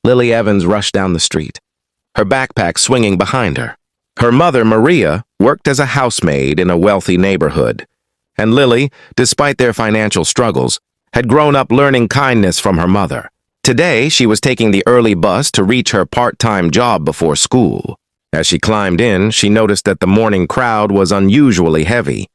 Lily Evans rushed down the street, her backpack swinging behind her. Her mother, Maria, worked as a housemaid in a wealthy neighborhood, and Lily, despite their financial struggles, had grown up learning kindness from her mother. Today, she was taking the early bus to reach her part-time job before school. As she climbed in, she noticed that the morning crowd was unusually heavy.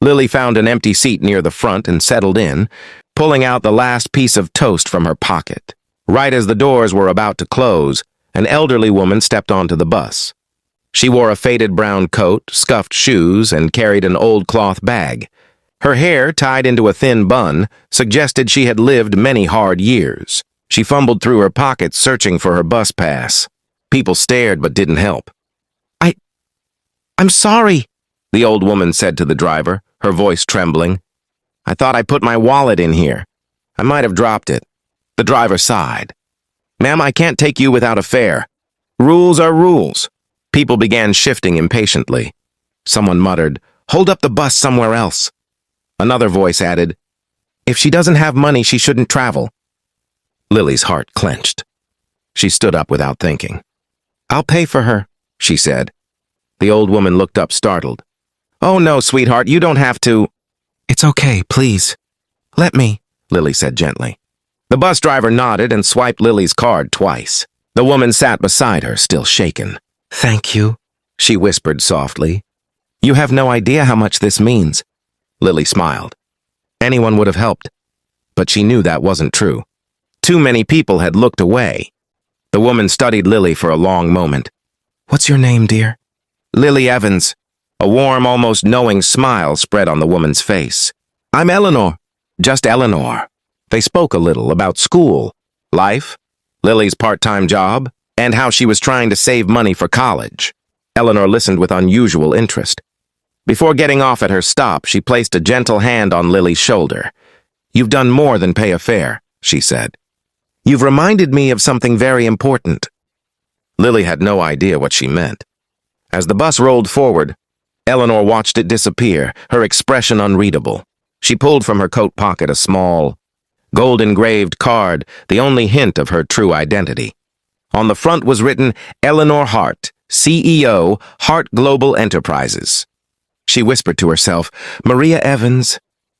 Lily found an empty seat near the front and settled in, pulling out the last piece of toast from her pocket. Right as the doors were about to close, an elderly woman stepped onto the bus. She wore a faded brown coat, scuffed shoes, and carried an old cloth bag. Her hair, tied into a thin bun, suggested she had lived many hard years. She fumbled through her pockets, searching for her bus pass. People stared but didn't help. I'm sorry, the old woman said to the driver, her voice trembling. I thought I put my wallet in here. I might have dropped it. The driver sighed. Ma'am, I can't take you without a fare. Rules are rules. People began shifting impatiently. Someone muttered, Hold up the bus somewhere else. Another voice added, If she doesn't have money, she shouldn't travel. Lily's heart clenched. She stood up without thinking. I'll pay for her, she said. The old woman looked up startled. Oh no, sweetheart, you don't have to. It's okay, please. Let me, Lily said gently. The bus driver nodded and swiped Lily's card twice. The woman sat beside her, still shaken. Thank you, she whispered softly. You have no idea how much this means. Lily smiled. Anyone would have helped. But she knew that wasn't true. Too many people had looked away. The woman studied Lily for a long moment. What's your name, dear? Lily Evans. A warm, almost knowing smile spread on the woman's face. I'm Eleanor. Just Eleanor. They spoke a little about school, life, Lily's part-time job, and how she was trying to save money for college. Eleanor listened with unusual interest. Before getting off at her stop, she placed a gentle hand on Lily's shoulder. You've done more than pay a fare, she said. You've reminded me of something very important. Lily had no idea what she meant. As the bus rolled forward, Eleanor watched it disappear, her expression unreadable. She pulled from her coat pocket a small, gold-engraved card, the only hint of her true identity. On the front was written, Eleanor Hart, CEO, Hart Global Enterprises. She whispered to herself, Maria Evans.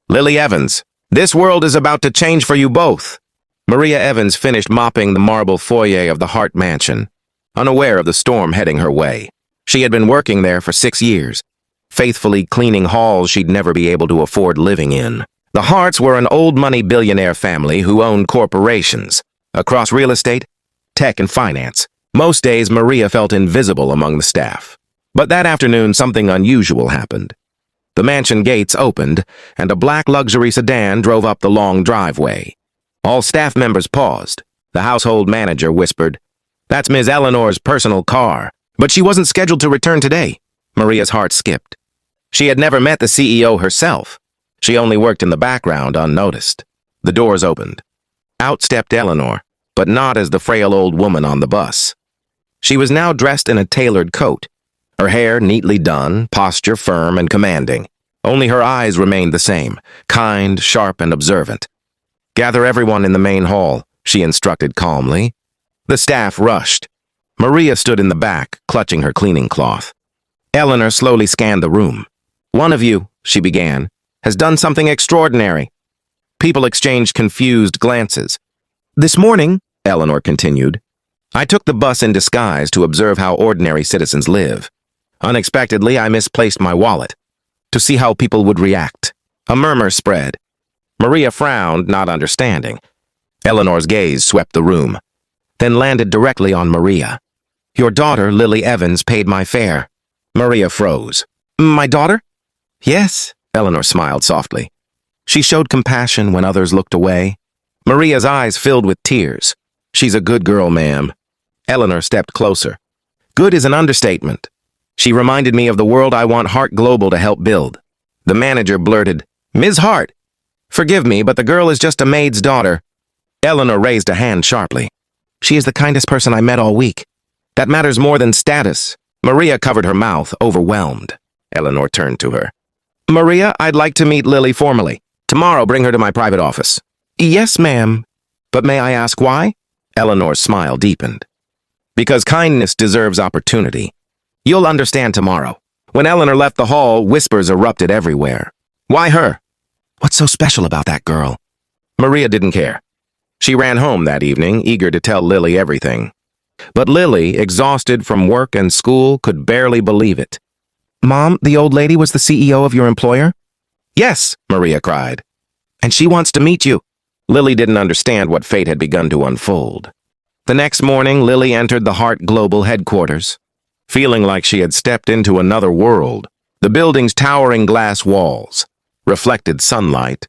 Lily Evans, this world is about to change for you both. Maria Evans finished mopping the marble foyer of the Hart mansion, unaware of the storm heading her way. She had been working there for 6 years, faithfully cleaning halls she'd never be able to afford living in. The Harts were an old-money billionaire family who owned corporations across real estate, tech, and finance. Most days, Maria felt invisible among the staff. But that afternoon, something unusual happened. The mansion gates opened, and a black luxury sedan drove up the long driveway. All staff members paused. The household manager whispered, That's Ms. Eleanor's personal car. But she wasn't scheduled to return today. Maria's heart skipped. She had never met the CEO herself. She only worked in the background, unnoticed. The doors opened. Out stepped Eleanor, but not as the frail old woman on the bus. She was now dressed in a tailored coat, her hair neatly done, posture firm and commanding. Only her eyes remained the same, kind, sharp, and observant. Gather everyone in the main hall, she instructed calmly. The staff rushed. Maria stood in the back, clutching her cleaning cloth. Eleanor slowly scanned the room. One of you, she began, has done something extraordinary. People exchanged confused glances. This morning, Eleanor continued, I took the bus in disguise to observe how ordinary citizens live. Unexpectedly, I misplaced my wallet, to see how people would react. A murmur spread. Maria frowned, not understanding. Eleanor's gaze swept the room, then landed directly on Maria. Your daughter, Lily Evans, paid my fare. Maria froze. My daughter? Yes, Eleanor smiled softly. She showed compassion when others looked away. Maria's eyes filled with tears. She's a good girl, ma'am. Eleanor stepped closer. Good is an understatement. She reminded me of the world I want Hart Global to help build. The manager blurted, Ms. Hart, forgive me, but the girl is just a maid's daughter. Eleanor raised a hand sharply. She is the kindest person I met all week. That matters more than status. Maria covered her mouth, overwhelmed. Eleanor turned to her. Maria, I'd like to meet Lily formally. Tomorrow, bring her to my private office. Yes, ma'am. But may I ask why? Eleanor's smile deepened. Because kindness deserves opportunity. You'll understand tomorrow. When Eleanor left the hall, whispers erupted everywhere. Why her? What's so special about that girl? Maria didn't care. She ran home that evening, eager to tell Lily everything. But Lily, exhausted from work and school, could barely believe it. Mom, the old lady was the CEO of your employer? Yes, Maria cried. And she wants to meet you. Lily didn't understand what fate had begun to unfold. The next morning, Lily entered the Hart Global headquarters. Feeling like she had stepped into another world, the building's towering glass walls reflected sunlight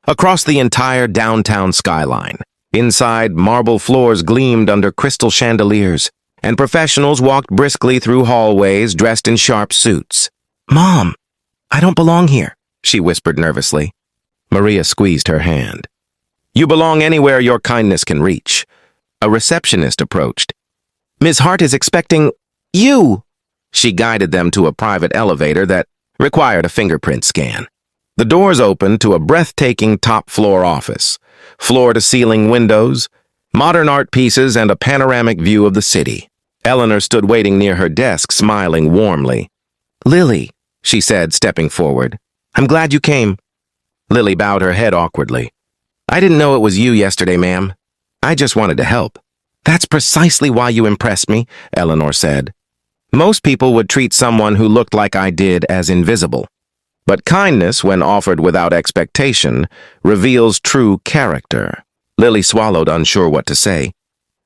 across the entire downtown skyline. Inside, marble floors gleamed under crystal chandeliers, and professionals walked briskly through hallways dressed in sharp suits. Mom, I don't belong here, she whispered nervously. Maria squeezed her hand. You belong anywhere your kindness can reach. A receptionist approached. Ms. Hart is expecting you. She guided them to a private elevator that required a fingerprint scan. The doors opened to a breathtaking top-floor office, floor-to-ceiling windows, modern art pieces, and a panoramic view of the city. Eleanor stood waiting near her desk, smiling warmly. Lily, she said, stepping forward. I'm glad you came. Lily bowed her head awkwardly. I didn't know it was you yesterday, ma'am. I just wanted to help. That's precisely why you impressed me, Eleanor said. Most people would treat someone who looked like I did as invisible. But kindness, when offered without expectation, reveals true character. Lily swallowed, unsure what to say.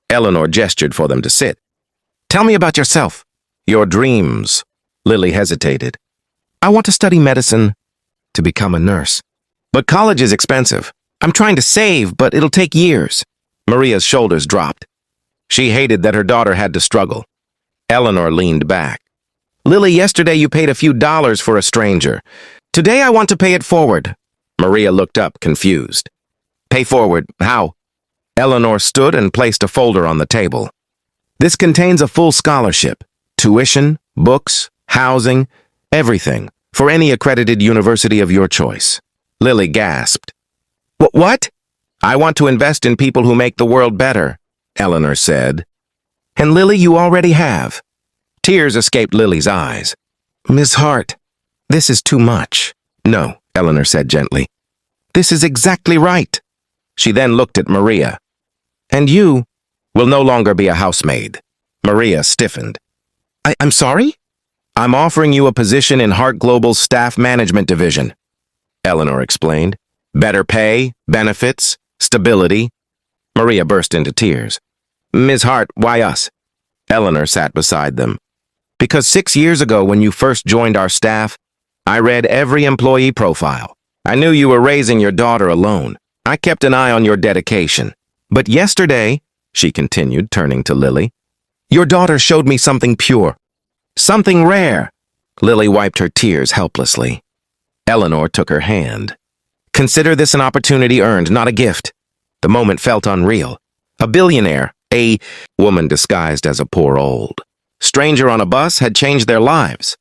Eleanor gestured for them to sit. Tell me about yourself. Your dreams. Lily hesitated. I want to study medicine, to become a nurse. But college is expensive. I'm trying to save, but it'll take years. Maria's shoulders dropped. She hated that her daughter had to struggle. Eleanor leaned back. Lily, yesterday you paid a few dollars for a stranger. Today I want to pay it forward. Maria looked up, confused. Pay forward? How? Eleanor stood and placed a folder on the table. This contains a full scholarship. Tuition, books, housing, everything, for any accredited university of your choice. Lily gasped. What? I want to invest in people who make the world better, Eleanor said. And Lily, you already have. Tears escaped Lily's eyes. Miss Hart, this is too much. No, Eleanor said gently. This is exactly right. She then looked at Maria. And you will no longer be a housemaid. Maria stiffened. I'm sorry? I'm offering you a position in Hart Global's staff management division, Eleanor explained. Better pay, benefits, stability. Maria burst into tears. Ms. Hart, why us? Eleanor sat beside them. Because 6 years ago, when you first joined our staff, I read every employee profile. I knew you were raising your daughter alone. I kept an eye on your dedication. But yesterday, she continued, turning to Lily, your daughter showed me something pure. Something rare. Lily wiped her tears helplessly. Eleanor took her hand. Consider this an opportunity earned, not a gift. The moment felt unreal. A billionaire, a woman disguised as a poor old stranger on a bus had changed their lives.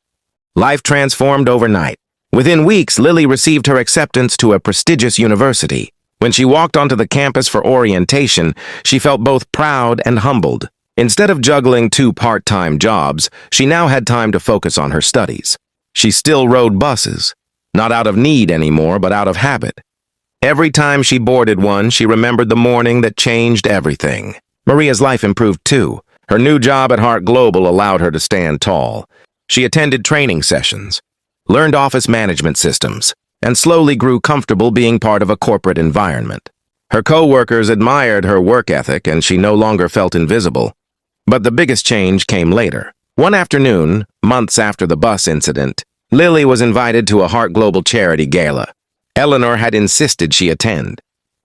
Life transformed overnight. Within weeks, Lily received her acceptance to a prestigious university. When she walked onto the campus for orientation, she felt both proud and humbled. Instead of juggling 2 part-time jobs, she now had time to focus on her studies. She still rode buses, not out of need anymore, but out of habit. Every time she boarded one, she remembered the morning that changed everything. Maria's life improved too. Her new job at Hart Global allowed her to stand tall. She attended training sessions, learned office management systems, and slowly grew comfortable being part of a corporate environment. Her co-workers admired her work ethic, and she no longer felt invisible. But the biggest change came later. One afternoon, months after the bus incident, Lily was invited to a Hart Global charity gala. Eleanor had insisted she attend.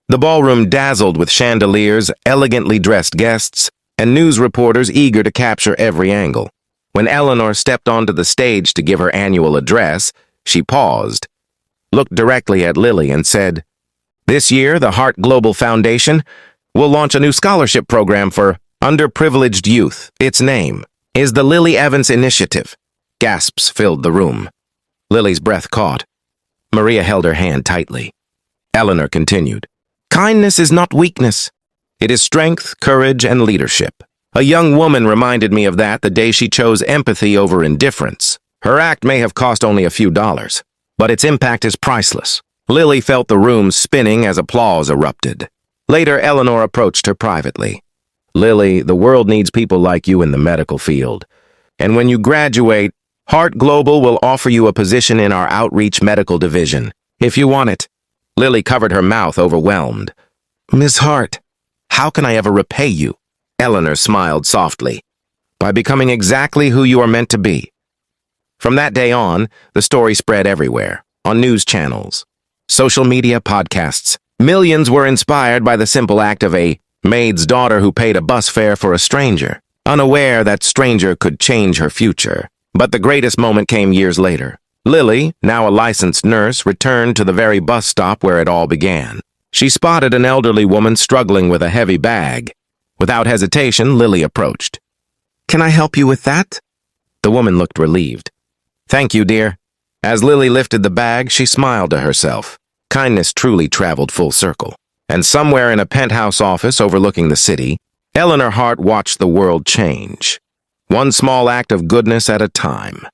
The ballroom dazzled with chandeliers, elegantly dressed guests, and news reporters eager to capture every angle. When Eleanor stepped onto the stage to give her annual address, she paused, looked directly at Lily, and said, This year, the Hart Global Foundation will launch a new scholarship program for underprivileged youth. Its name is the Lily Evans Initiative. Gasps filled the room. Lily's breath caught. Maria held her hand tightly. Eleanor continued, Kindness is not weakness. It is strength, courage, and leadership. A young woman reminded me of that the day she chose empathy over indifference. Her act may have cost only a few dollars, but its impact is priceless. Lily felt the room spinning as applause erupted. Later, Eleanor approached her privately. Lily, the world needs people like you in the medical field. And when you graduate, Hart Global will offer you a position in our outreach medical division, if you want it. Lily covered her mouth, overwhelmed. Miss Hart, how can I ever repay you? Eleanor smiled softly. By becoming exactly who you are meant to be. From that day on, the story spread everywhere, on news channels, social media, podcasts. Millions were inspired by the simple act of a maid's daughter who paid a bus fare for a stranger, unaware that stranger could change her future. But the greatest moment came years later. Lily, now a licensed nurse, returned to the very bus stop where it all began. She spotted an elderly woman struggling with a heavy bag. Without hesitation, Lily approached. Can I help you with that? The woman looked relieved. Thank you, dear. As Lily lifted the bag, she smiled to herself. Kindness truly traveled full circle. And somewhere in a penthouse office overlooking the city, Eleanor Hart watched the world change. One small act of goodness at a time.